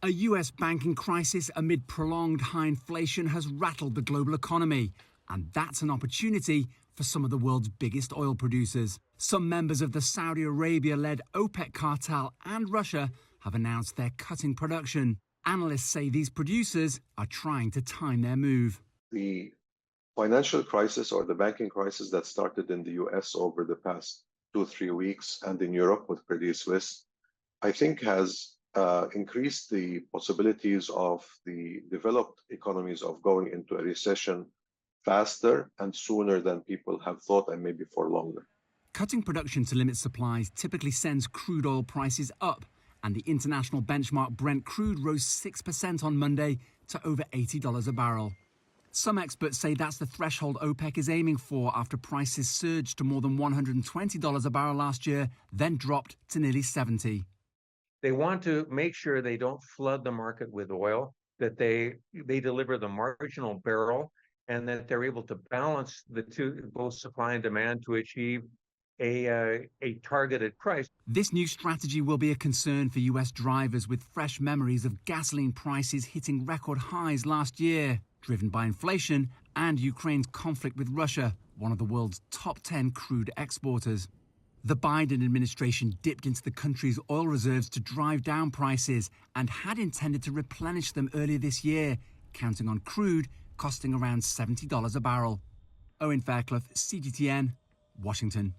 A US banking crisis amid prolonged high inflation has rattled the global economy, and that's an opportunity for some of the world's biggest oil producers. Some members of the Saudi Arabia-led OPEC cartel and Russia have announced they're cutting production. Analysts say these producers are trying to time their move. The financial crisis or the banking crisis that started in the US over the past 2-3 weeks and in Europe with Credit Suisse, I think has increased the possibilities of the developed economies of going into a recession faster and sooner than people have thought, and maybe for longer. Cutting production to limit supplies typically sends crude oil prices up, and the international benchmark Brent crude rose 6% on Monday to over $80 a barrel. Some experts say that's the threshold OPEC is aiming for after prices surged to more than $120 a barrel last year, then dropped to nearly $70. They want to make sure they don't flood the market with oil, that they deliver the marginal barrel, and that they're able to balance the two, both supply and demand, to achieve a targeted price. This new strategy will be a concern for US drivers with fresh memories of gasoline prices hitting record highs last year, driven by inflation and Ukraine's conflict with Russia, one of the world's top 10 crude exporters. The Biden administration dipped into the country's oil reserves to drive down prices and had intended to replenish them earlier this year, counting on crude costing around $70 a barrel. Owen Fairclough, CGTN, Washington.